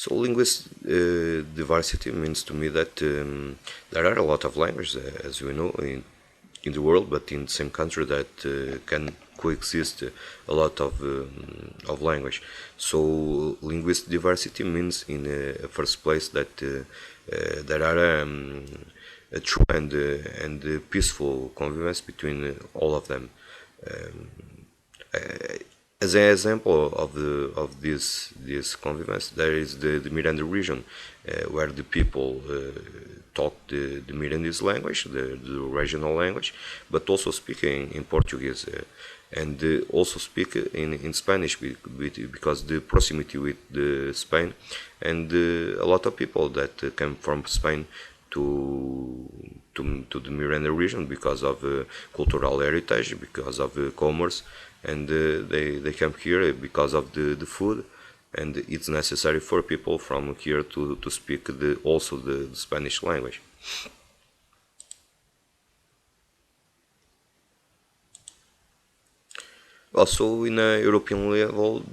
So linguistic diversity means to me that there are a lot of languages, as we know, in the world, but in the same country that can coexist a lot of language. So linguistic diversity means, in first place, that there are a true and peaceful convivence between all of them. Um, as an example of this convivence, there is the Miranda region, where the people talk the Mirandese language, the regional language, but also speak in Portuguese, and also speak in Spanish, because the proximity with the Spain, and a lot of people that came from Spain to the Miranda region because of cultural heritage, because of commerce, and they come here because of the food, and it's necessary for people from here to speak also the Spanish language. Also, in a European level,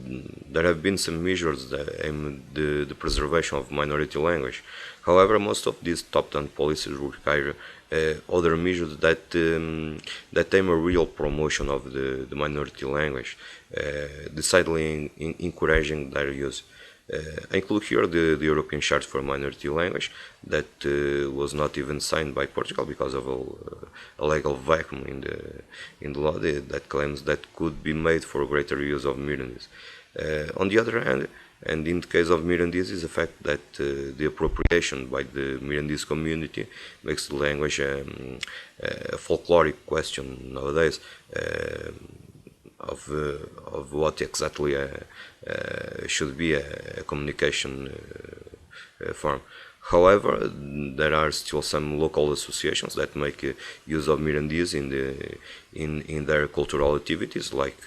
there have been some measures that aim the preservation of minority language. However, most of these top-down policies require other measures that aim a real promotion of the minority language, decidedly encouraging their use. I include here the European Charter for Minority Language that was not even signed by Portugal because of a legal vacuum in the law that claims that could be made for greater use of Mirandese. On the other hand, and in the case of Mirandese, is the fact that the appropriation by the Mirandese community makes the language a folkloric question nowadays. Of what exactly should be a communication form. However, there are still some local associations that make use of Mirandese in their cultural activities, like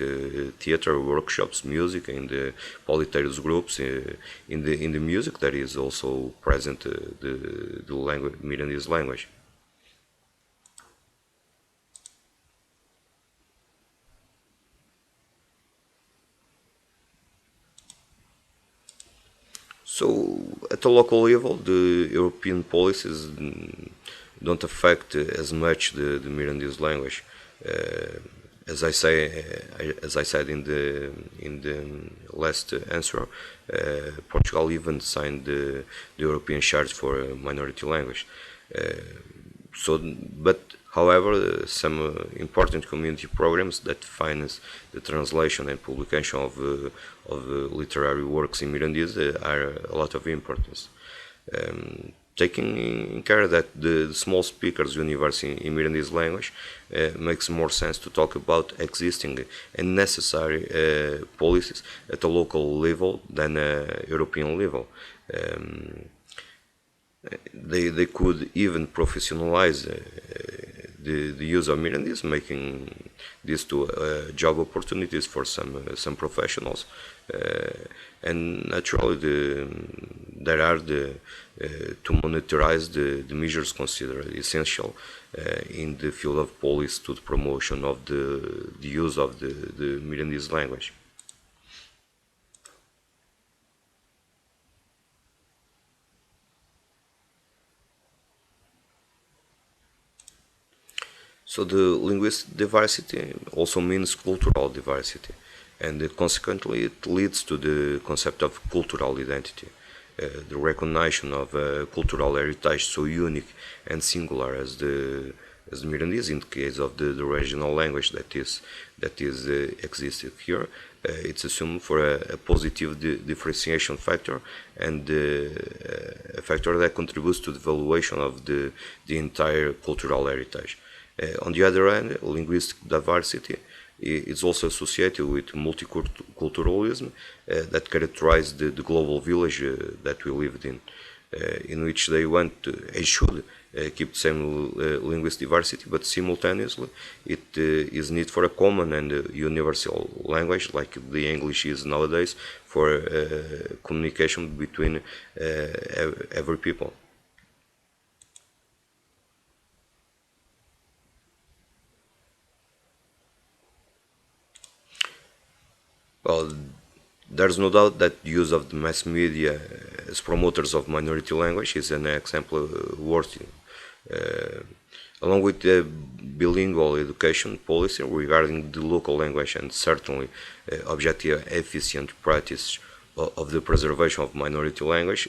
theater workshops, music, and polytheist groups. In the music, there is also present the language, Mirandese language. So, at a local level, the European policies don't affect as much the Mirandese language. Uh, as I said in the last answer, Portugal even signed the European Charter for Minority Language. But however, some important community programs that finance the translation and publication of literary works in Mirandese are a lot of importance. Taking in care that the small speakers universe in Mirandese language makes more sense to talk about existing and necessary policies at a local level than a European level. Um, they could even professionalize the use of Mirandese, making this to job opportunities for some professionals. And naturally, there are to monitorize the measures considered essential in the field of police to the promotion of the use of the Mirandese language. So the linguistic diversity also means cultural diversity, and consequently it leads to the concept of cultural identity, the recognition of a cultural heritage so unique and singular as the Mirandese in the case of the regional language that is existed here. It's assumed for a positive differentiation factor and a factor that contributes to the valuation of the entire cultural heritage. On the other hand, linguistic diversity is also associated with multiculturalism that characterize the global village that we lived in which they want to, and should keep the same linguistic diversity, but simultaneously it is need for a common and universal language like the English is nowadays for communication between every people. Well, there's no doubt that use of the mass media as promoters of minority language is an example worthy. Along with the bilingual education policy regarding the local language and certainly objective efficient practice of the preservation of minority language,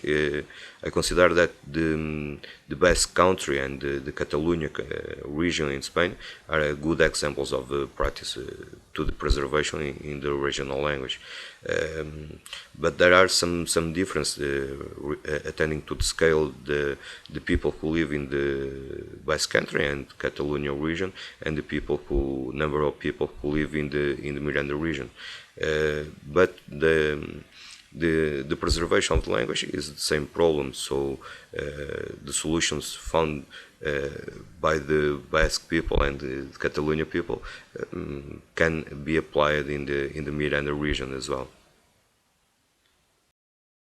I consider that the Basque country and the Catalonia region in Spain are good examples of practice to the preservation in the regional language. But there are some difference attending to the scale the people who live in the Basque country and Catalonia region and the people who number of people who live in the Miranda region. But the preservation of the language is the same problem, so the solutions found by the Basque people and the Catalonia people can be applied in the Miranda region as well.